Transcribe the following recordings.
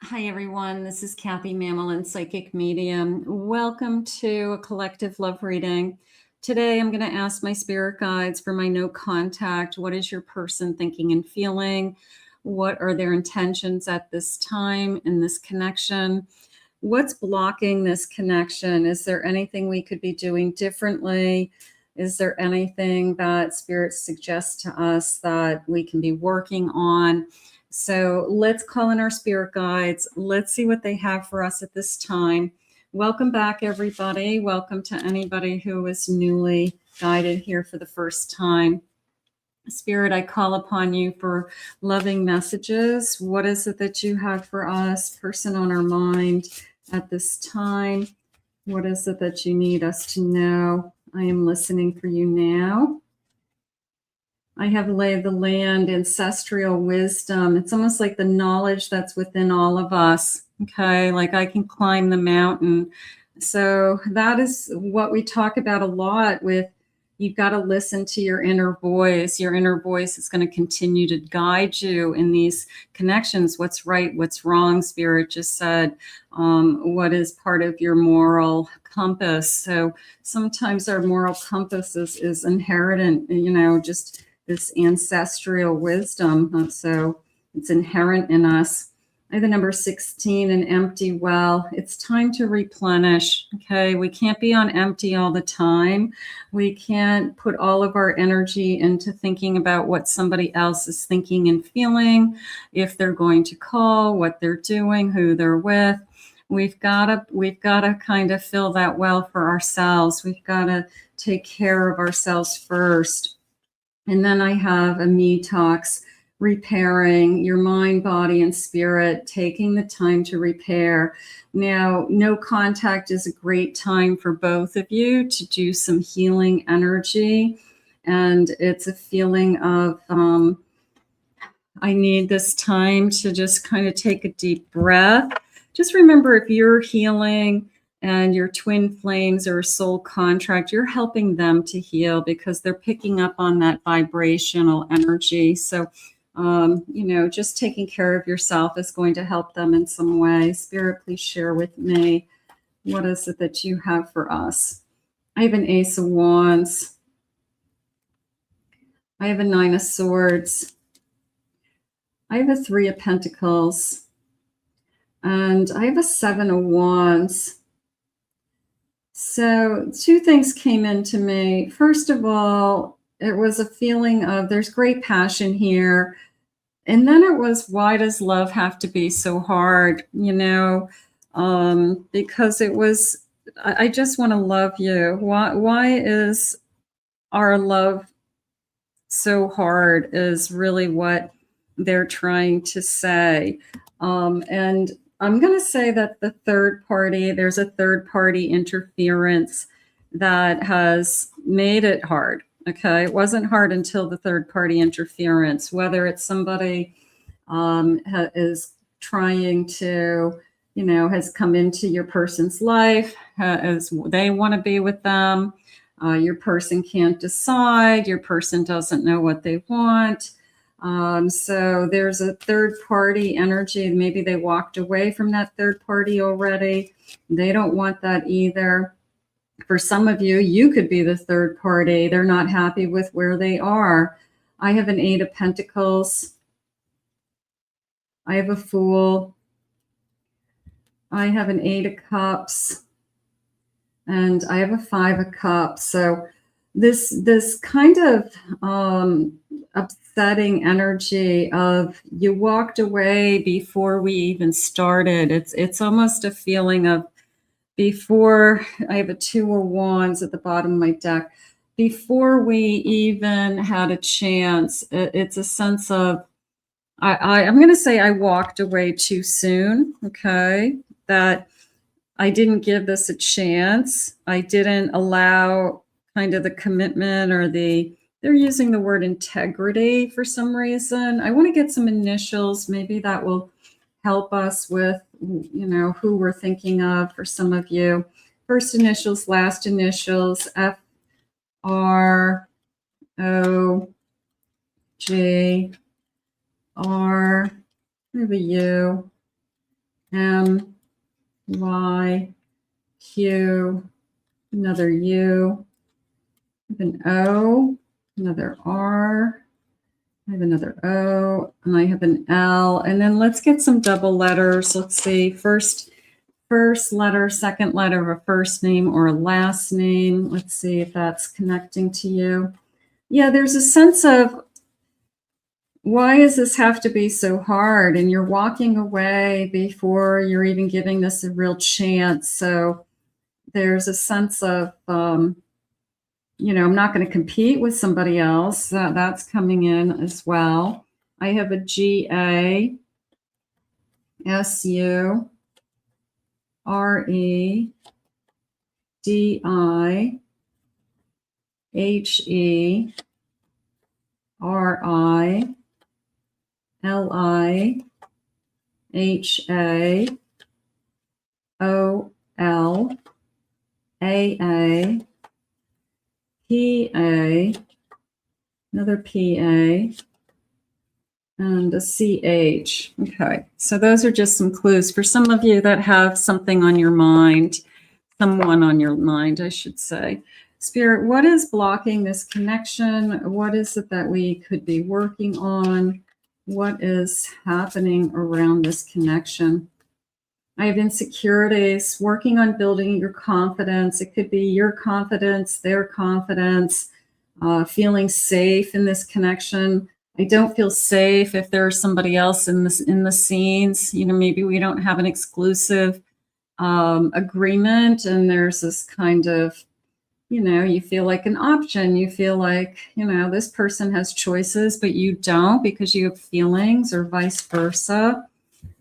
Hi, everyone. This is Kathy Mamelin, Psychic Medium. Welcome to a collective love reading. Today, I'm going to ask my spirit guides for my no contact. What is your person thinking and feeling? What are their intentions at this time in this connection? What's blocking this connection? Is there anything we could be doing differently? Is there anything that spirit suggests to us that we can be working on? So let's call in our spirit guides. Let's see what they have for us at this time. Welcome back, everybody. Welcome to anybody who is newly guided here for the first time. Spirit, I call upon you for loving messages. What is it that you have for us, person on our mind at this time? What is it that you need us to know? I am listening for you now. I have lay of the land, ancestral wisdom. It's almost like the knowledge that's within all of us. Okay, like I can climb the mountain. So that is what we talk about a lot with, you've got to listen to your inner voice. Your inner voice is going to continue to guide you in these connections. What's right, what's wrong, Spirit just said. What is part of your moral compass? So sometimes our moral compass is inherent, just this ancestral wisdom. So it's inherent in us. I have the number 16, an empty well. It's time to replenish. Okay, we can't be on empty all the time. We can't put all of our energy into thinking about what somebody else is thinking and feeling, if they're going to call, what they're doing, who they're with. We've got to kind of fill that well for ourselves. We've got to take care of ourselves first. And then I have a me talks, repairing your mind, body, and spirit, taking the time to repair. Now, no contact is a great time for both of you to do some healing energy. And it's a feeling of, I need this time to just kind of take a deep breath. Just remember, if you're healing and your twin flames or a soul contract, you're helping them to heal because they're picking up on that vibrational energy. So, just taking care of yourself is going to help them in some way. Spirit, please share with me, what is it that you have for us? I have an Ace of Wands. I have a Nine of Swords. I have a Three of Pentacles. And I have a Seven of Wands. So two things came into me. First of all, it was a feeling of there's great passion here. And then it was, why does love have to be so hard? Because it was, I just want to love you. Why is our love so hard is really what they're trying to say. And I'm going to say that there's a third party interference that has made it hard. Okay. It wasn't hard until the third party interference, whether it's somebody is trying to, has come into your person's life, as they want to be with them. Your person can't decide. Your person doesn't know what they want. So there's a third party energy. Maybe they walked away from that third party already. They don't want that either. For some of you, you could be the third party. They're not happy with where they are. I have an Eight of Pentacles. I have a Fool. I have an Eight of Cups. And I have a Five of Cups. So this kind of upsetting energy of you walked away before we even started. It's almost a feeling of, before, I have a Two of Wands at the bottom of my deck. Before we even had a chance, it's a sense of, I'm going to say I walked away too soon. Okay, that I didn't give this a chance. I didn't allow kind of the commitment or they're using the word integrity for some reason. I want to get some initials. Maybe that will help us with, who we're thinking of for some of you. First initials, last initials, F, R, O, G, R, maybe U, M, Y, Q, another U, I have an O, another R, I have another O, and I have an L. And then let's get some double letters. Let's see, first letter, second letter of a first name or a last name. Let's see if that's connecting to you. Yeah, there's a sense of, why does this have to be so hard? And you're walking away before you're even giving this a real chance. So there's a sense of, you know, I'm not going to compete with somebody else. That's coming in as well. I have a G-A, S-U, R-E, D-I, H-E, R-I, L-I, H-A, O-L, A-A, P-A, another P-A, and a C-H. Okay, so those are just some clues for some of you that have something on your mind, someone on your mind, I should say. Spirit, what is blocking this connection? What is it that we could be working on? What is happening around this connection? I have insecurities, working on building your confidence. It could be your confidence, their confidence, feeling safe in this connection. I don't feel safe if there's somebody else in the scenes. You know, maybe we don't have an exclusive agreement, and there's this kind of, you know, you feel like an option. You feel like, you know, this person has choices, but you don't because you have feelings, or vice versa.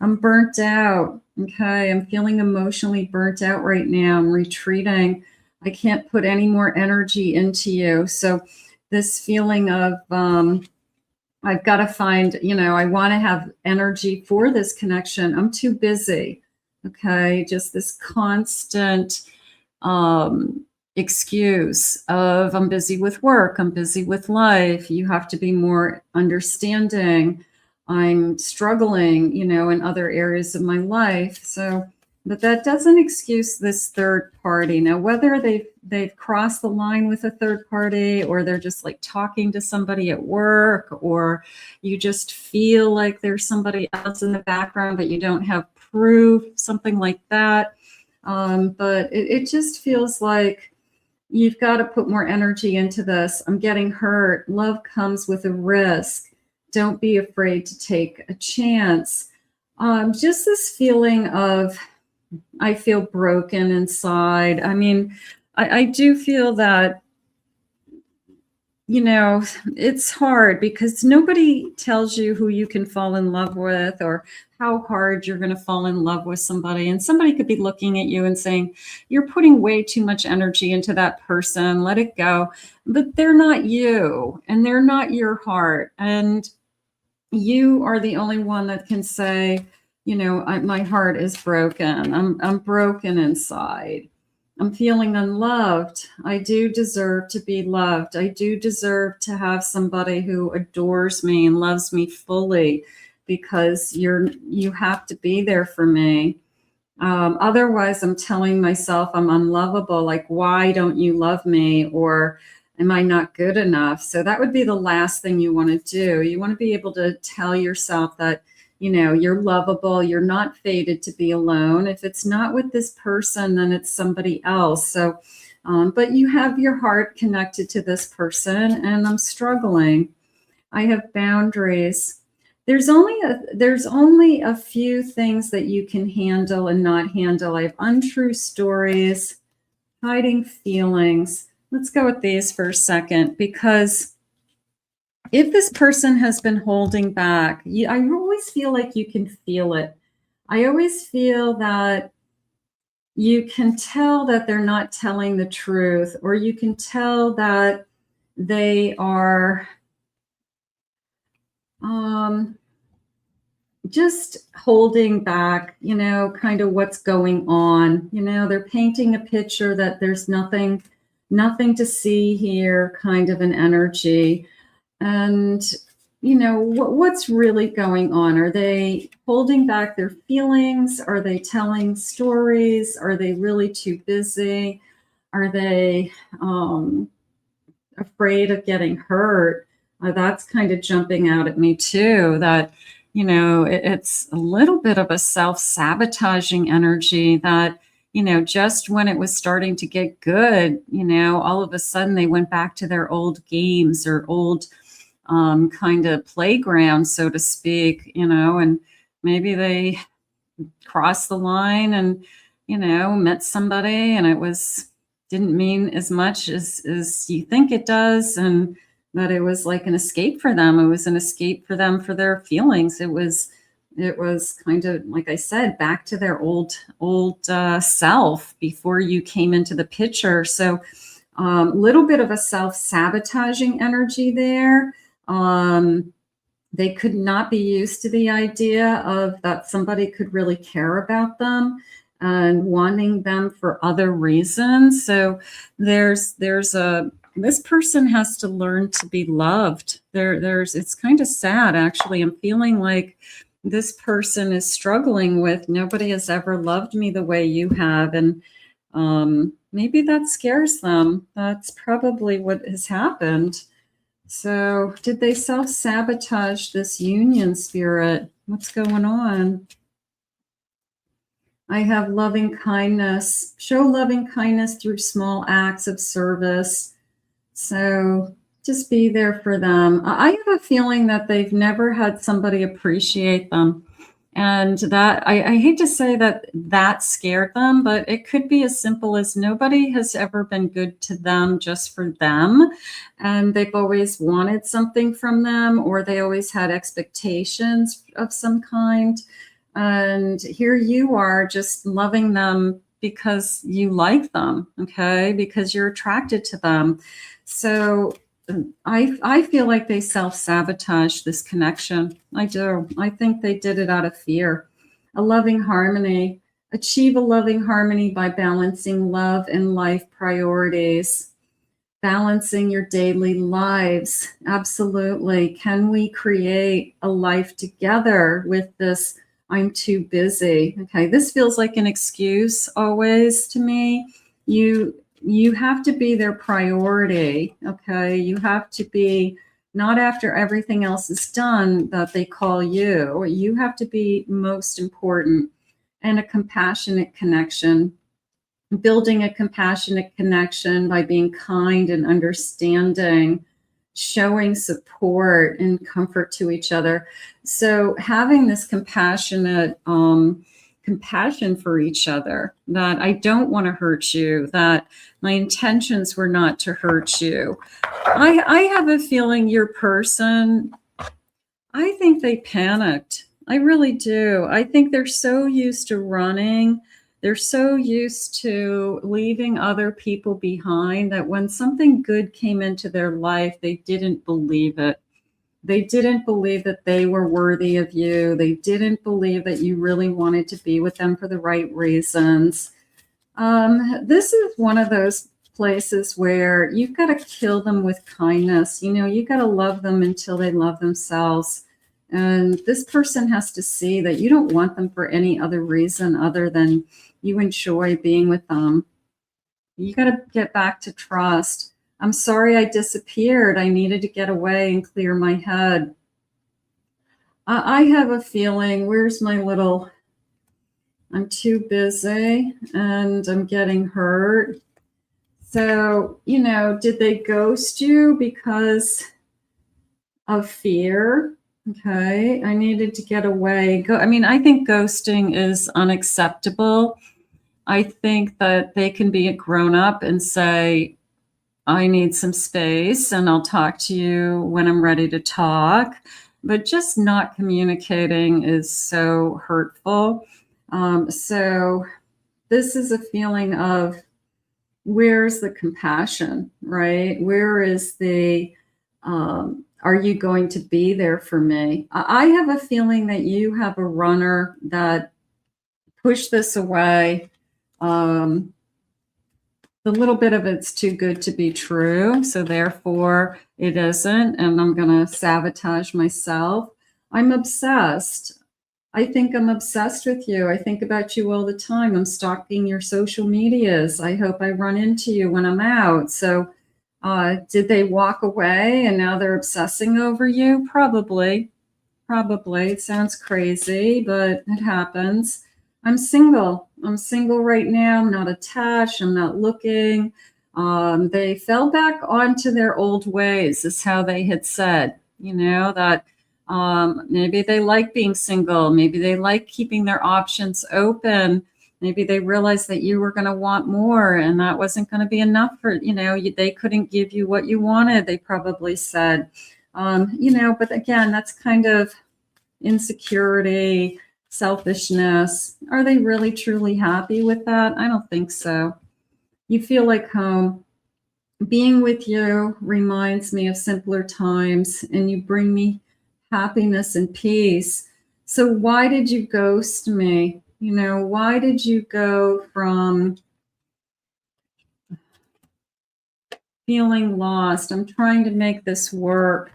I'm burnt out. Okay. I'm feeling emotionally burnt out right now. I'm retreating. I can't put any more energy into you. So this feeling of, I've got to find, you know, I want to have energy for this connection. I'm too busy. Okay. Just this constant, excuse of, I'm busy with work. I'm busy with life. You have to be more understanding. I'm struggling, you know, in other areas of my life. So, but that doesn't excuse this third party. Now, whether they've crossed the line with a third party, or they're just like talking to somebody at work, or you just feel like there's somebody else in the background, but you don't have proof, something like that. But it just feels like you've got to put more energy into this. I'm getting hurt. Love comes with a risk. Don't be afraid to take a chance. Just this feeling of, I feel broken inside. I mean, I do feel that, you know, it's hard because nobody tells you who you can fall in love with, or how hard you're going to fall in love with somebody. And somebody could be looking at you and saying, you're putting way too much energy into that person. Let it go. But they're not you, and they're not your heart. And you are the only one that can say, you know, my heart is broken. I'm broken inside. I'm feeling unloved. I do deserve to be loved. I do deserve to have somebody who adores me and loves me fully, because you have to be there for me. Otherwise, I'm telling myself I'm unlovable. Like, why don't you love me? Or am I not good enough? So that would be the last thing you want to do. You want to be able to tell yourself that, you know, you're lovable. You're not fated to be alone. If it's not with this person, then it's somebody else. So, but you have your heart connected to this person, and I'm struggling. I have boundaries. There's only a few things that you can handle and not handle. I have untrue stories, hiding feelings. Let's go with these for a second, because if this person has been holding back, I always feel like you can feel it. I always feel that you can tell that they're not telling the truth, or you can tell that they are just holding back, you know, kind of what's going on. You know, they're painting a picture that there's nothing to see here, kind of an energy. And what's really going on? Are they holding back their feelings? Are they telling stories? Are they really too busy? Are they afraid of getting hurt? That's kind of jumping out at me too, that, it's a little bit of a self-sabotaging energy that, just when it was starting to get good, all of a sudden they went back to their old games or old kind of playground, so to speak, and maybe they crossed the line and, met somebody and it didn't mean as much as you think it does. And that it was like an escape for them. It was an escape for them for their feelings. It was kind of, like I said, back to their old self before you came into the picture. So little bit of a self-sabotaging energy there. They could not be used to the idea of that somebody could really care about them and wanting them for other reasons. So this person has to learn to be loved. It's kind of sad, actually. I'm feeling like this person is struggling with, nobody has ever loved me the way you have. And maybe that scares them. That's probably what has happened. So did they self-sabotage this union, Spirit? What's going on? I have loving kindness. Show loving kindness through small acts of service. So just be there for them. I have a feeling that they've never had somebody appreciate them. And that I hate to say that scared them, but it could be as simple as nobody has ever been good to them just for them. And they've always wanted something from them, or they always had expectations of some kind. And here you are just loving them because you like them, okay? Because you're attracted to them. So I feel like they self-sabotage this connection. I do. I think they did it out of fear. A loving harmony. Achieve a loving harmony by balancing love and life priorities. Balancing your daily lives. Absolutely. Can we create a life together with this I'm too busy? Okay, this feels like an excuse always to me. You have to be their priority, okay? You have to be, not after everything else is done that they call you. You have to be most important. And a compassionate connection. Building a compassionate connection by being kind and understanding, showing support and comfort to each other. So having this compassionate compassion for each other, that I don't want to hurt you, that my intentions were not to hurt you. I have a feeling your person, I think they panicked. I really do. I think they're so used to running. They're so used to leaving other people behind that when something good came into their life, they didn't believe it. They didn't believe that they were worthy of you. They didn't believe that you really wanted to be with them for the right reasons. This is one of those places where you've got to kill them with kindness. You've got to love them until they love themselves. And this person has to see that you don't want them for any other reason other than you enjoy being with them. You got to get back to trust. I'm sorry I disappeared. I needed to get away and clear my head. I have a feeling, where's my little, I'm too busy and I'm getting hurt. So, did they ghost you because of fear? Okay, I needed to get away. I think ghosting is unacceptable. I think that they can be a grown up and say, I need some space and I'll talk to you when I'm ready to talk. But just not communicating is so hurtful. So this is a feeling of, where's the compassion, right? Where is the, are you going to be there for me? I have a feeling that you have a runner that pushed this away. The little bit of it's too good to be true, so therefore it isn't, and I'm going to sabotage myself. I'm obsessed. I think I'm obsessed with you. I think about you all the time. I'm stalking your social medias. I hope I run into you when I'm out. So, did they walk away and now they're obsessing over you? Probably. Probably. It sounds crazy, but it happens. I'm single. I'm single right now. I'm not attached. I'm not looking. They fell back onto their old ways, is how they had said, that maybe they like being single. Maybe they like keeping their options open. Maybe they realized that you were going to want more and that wasn't going to be enough for, they couldn't give you what you wanted, they probably said. But again, that's kind of insecurity, selfishness. Are they really truly happy with that? I don't think so. You feel like home. Being with you reminds me of simpler times, and you bring me happiness and peace. So why did you ghost me? Why did you go from feeling lost? I'm trying to make this work,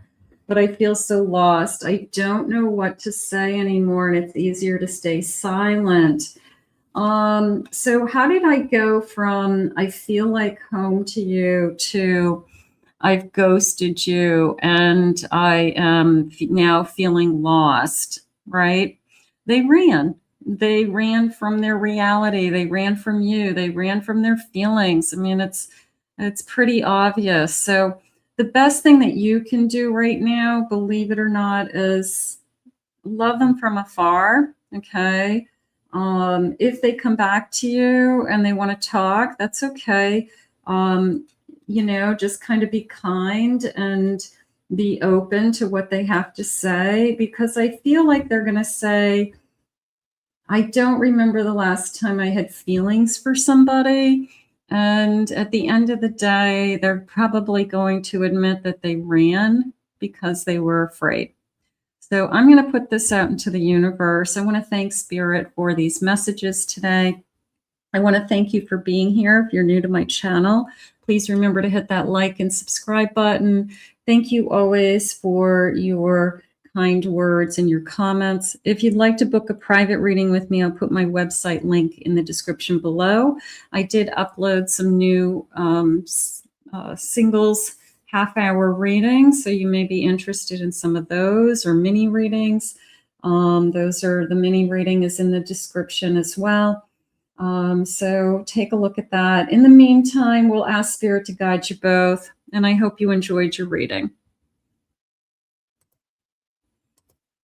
but I feel so lost. I don't know what to say anymore, and it's easier to stay silent. So how did I go from I feel like home to you to I've ghosted you and I am now feeling lost, right? They ran. They ran from their reality. They ran from you. They ran from their feelings. I mean, it's pretty obvious. So the best thing that you can do right now, believe it or not, is love them from afar, okay? If they come back to you and they want to talk, that's okay. Just kind of be kind and be open to what they have to say, because I feel like they're going to say, I don't remember the last time I had feelings for somebody. And at the end of the day, they're probably going to admit that they ran because they were afraid. So I'm going to put this out into the universe. I want to thank Spirit for these messages today. I want to thank you for being here. If you're new to my channel, please remember to hit that like and subscribe button. Thank you always for your kind words and your comments. If you'd like to book a private reading with me, I'll put my website link in the description below. I did upload some new singles half-hour readings, so you may be interested in some of those, or mini readings. The mini reading is in the description as well. So take a look at that. In the meantime, we'll ask Spirit to guide you both, and I hope you enjoyed your reading.